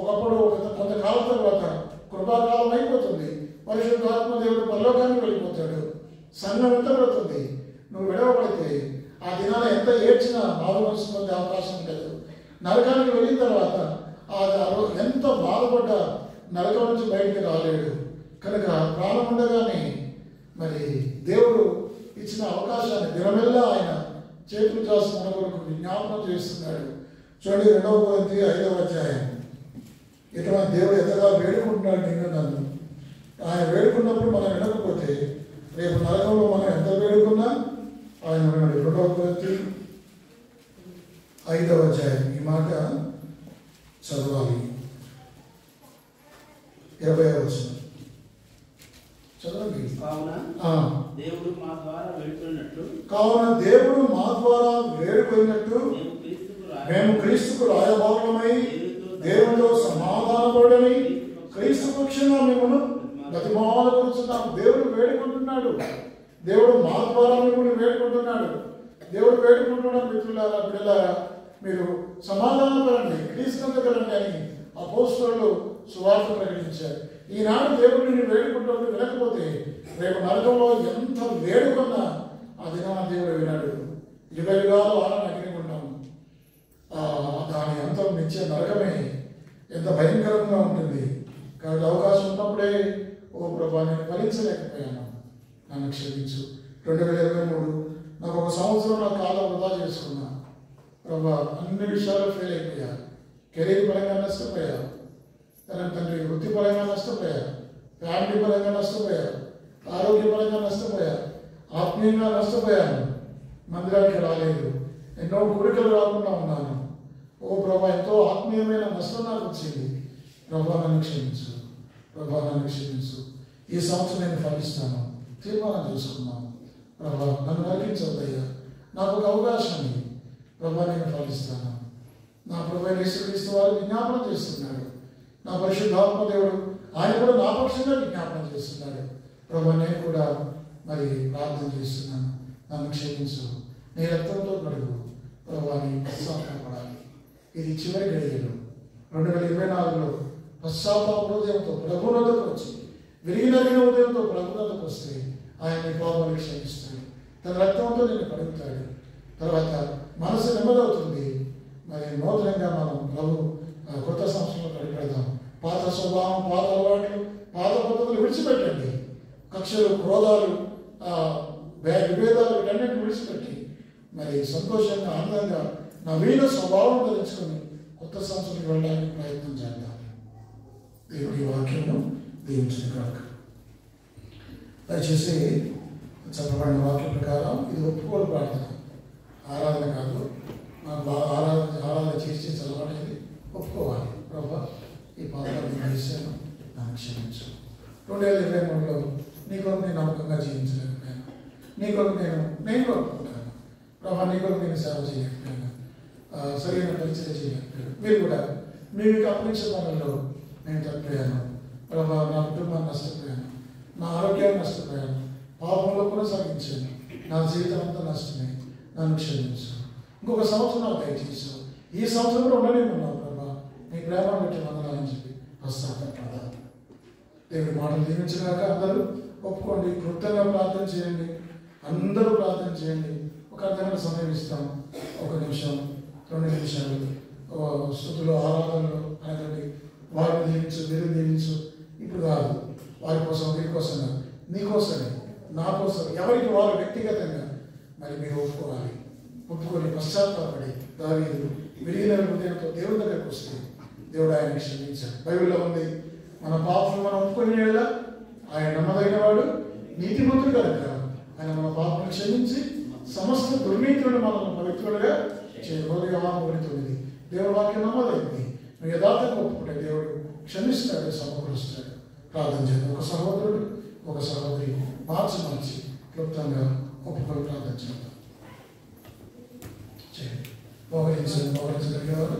ఒకప్పుడు కొంతకాలం తర్వాత కృపాకాలం అయిపోతుంది, పరిశుద్ధాత్మ దేవుడు పరలోకానికి వెళ్ళిపోతాడు, సంఘం ఎంతబడుతుంది. నువ్వు విడవబడితే ఆ దినాన ఎంత ఏడ్చినా బాధపడాల్సి పొందే అవకాశం లేదు. నరకానికి వెళ్ళిన తర్వాత ఎంత బాధపడ్డా నరకం నుంచి బయటికి రాలేడు. కనుక ప్రాణం ఉండగానే మరి దేవుడు ఇచ్చిన అవకాశాన్ని దినమెల్లా ఆయన చేతులు చేసి మన కొరకు విజ్ఞాపనం చేస్తున్నాడు. చూడండి 2వ కొరింథీ 5వ అధ్యాయం. ఇటువంటి దేవుడు ఎంతగా వేడుకుంటున్నాడు నిన్ను నన్ను. ఆయన వేడుకున్నప్పుడు మనం వినకపోతే రేపు నరకంలో మనం ఎంత వేడుకున్నా ఆయన వినడు. 2వ కొరింథీ 5వ అధ్యాయం ఈ మాట చదవాలి. 20వ వచనం చదవండి. కావున దేవుడు మా ద్వారా వేడుకొనినట్టు మేము క్రీస్తుకు రాయబారులమై దేవునితో సమాధానపడని క్రీస్తు పక్షంగా మిమ్మల్ని బతిమాలుకొనుచున్నాం. దేవుడు వేడుకుంటున్నాడు. దేవుడు మా ద్వారా మిమ్మల్ని వేడుకుంటున్నాడు. దేవుడు వేడుకుంటున్నాడు. మిత్రులారా, బిడ్డలారా, మీరు సమాధానపడండి, క్రీస్తునందుకరండి అని అపోస్తలులు సువార్త ప్రకటించారు. ఈనాడు దేవుడు నిన్ను వేడుకుంటున్నప్పుడు వినకపోతే రేపు నరకంలో ఎంత వేడుకున్నా ఆ దినాన దేవుడు వినాడు. యుగయుగాలు వాళ్ళని అగ్నికుంటాము. దాని అంతం నిత్య నరకమే ఎంత భయంకరంగా ఉంటుంది. కాబట్టి అవకాశం ఉన్నప్పుడే ఓ ప్రభా నేను ఫలించలేకపోయాను, నన్ను క్షమించు. 2023 నాకు ఒక సంవత్సరం నా కాలం వృధా చేసుకున్నా ప్రభా. అన్ని విషయాలు ఫెయిల్ అయిపోయా. కెరీర్ పరంగా నష్టపోయా, తండ్రి వృత్తిపరంగా నష్టపోయా, ఫ్యామిలీ పరంగా నష్టపోయా, ఆరోగ్యపరంగా నష్టపోయా, ఆత్మీయంగా నష్టపోయాను. మందిరానికి రాలేదు, ఎన్నో కోరికలు రాకుండా ఉన్నాను. ఓ ప్రభా, ఎంతో ఆత్మీయమైన నష్టం నాకు వచ్చింది. ప్రభా నన్ను క్షమించు, ప్రభా నన్ను క్షమించు. ఈ సంవత్సరం నేను ఫలిస్తాను తీర్మానం చేసుకున్నాను. ప్రభా నన్ను నరికించవద్దయ్యా, నాకు ఒక అవకాశం ఉంది. ప్రభా నేను ఫలిస్తాను. నా ప్రభు యేసుక్రీస్తు వారు విజ్ఞాపనం చేస్తున్నాడు. నా పరిశుద్ధాత్మ దేవుడు ఆయన కూడా నా పక్షంగా విజ్ఞాపనం చేస్తున్నాడు. ప్రభా నేను కూడా మరి ప్రార్థన చేస్తున్నాను, నన్ను క్షమించు, నీ రక్తంతో కడుగు. ప్రభా నీ పశ్చాత్తాపడాలి. ఇది చివరి గడియలు. 2024లో పశ్చాత్తాప హృదయంతో ప్రభువునకు వచ్చి, విరిగినగిన హృదయంతో ప్రభువునకు వస్తే ఆయన నీ పాపాలు క్షమిస్తాడు, తన రక్తంతో నిన్ను కడుగుతాడు. తర్వాత మనసు నెమ్మదవుతుంది. మరి నూతనంగా మనం ప్రభు కొత్త సంవత్సరంలో గడిపెడదాం. పాత స్వభావం, పాత అలవాట్లు, పాత పద్ధతులు విడిచిపెట్టండి. కక్షలు, క్రోధాలు, విభేదాలు వీటన్నిటిని విడిచిపెట్టి మరి సంతోషంగా, ఆనందంగా నవీన స్వభావం ధరించుకొని కొత్త సంవత్సరానికి వెళ్ళడానికి ప్రయత్నం చేద్దాం. దేవుడి వాక్యము దీవించిన కాక. దయచేసి చెప్పబడిన వాక్యం ప్రకారం ఇది ఒప్పుకోలు ప్రార్థన, ఆరాధన కాదు. ఆరాధన చేసి చదవడానికి ఒప్పుకోవాలి. ప్రభా ఈ పాత్ర నేను చేశాను, నన్ను క్షమించు. 2023లో నీ కొరకు నేను నమ్మకంగా జీవించలేకపోయాను, నీ కొరకు నేను కోరుకుంటాను. ప్రభా నీ కొరకు నేను సేవ చేయలేకపోయాను, సరైన పరిచయం చేయలేకపోయాను. మీరు కూడా మీకు అప్పగించే పనుల్లో నేను తప్పిపోయాను. ప్రభా నా కుటుంబాన్ని నష్టపోయాను, నా ఆరోగ్యాన్ని నష్టపోయాను, పాపంలో కొనసాగించాను, నా జీవితం అంతా నష్టమే, నన్ను క్షమించు. ఇంకొక సంవత్సరం నాకు దయచేసు. ఈ సంవత్సరం కూడా ఉండలేమన్నావు ప్రభా, నీ ప్రేమ పెట్టి వందనాలని చెప్పి పశ్చాత్తాపడతాను. దేవుడి మాటలు దీవించినాక అందరూ ఒప్పుకోండి, కృతంగా ప్రార్థన చేయండి, అందరూ ప్రార్థన చేయండి. ఒక అర్ధగంట సమయం ఇస్తాం, 1 నిమిషం 2 నిమిషాలు స్తుతులు, ఆరాధనలు అనకండి. వారిని దీవించు, వీరిని దీవించు. ఇప్పుడు కాదు, వారి కోసం, వీరి కోసం కాదు, నీకోసమే, నా కోసం, ఎవరికి వారు వ్యక్తిగతంగా మరి మీరు ఒప్పుకోవాలి. ఒప్పుకొని పశ్చాత్తాపడి దావీదు విరిగిన హృదయంతో దేవుడి దగ్గరకు వస్తే దేవుడు ఆయన క్షమించాడు. బైబిల్లో ఉంది, మన పాపం మనం ఒప్పుకొని ఆయన నమ్మదగిన వాడు, నీతిమంతుడు కనుక ఆయన మన పాపం క్షమించి సమస్త దుర్నీతులను మనల్ని పవిత్రులుగా చేయబోదుగా 9. దేవుడు వాక్యం నమ్మదైంది. నువ్వు యథార్థంగా ఒప్పుకుంటే దేవుడు క్షమిస్తాడు, సమకూరుస్తాడు. ప్రార్థన చేద్దాం. ఒక సహోదరుడు, ఒక సహోదరి మార్చి క్లుప్తంగా ఒప్పుకొని ప్రార్థన చేద్దాం. మోకరించగలిగేవారు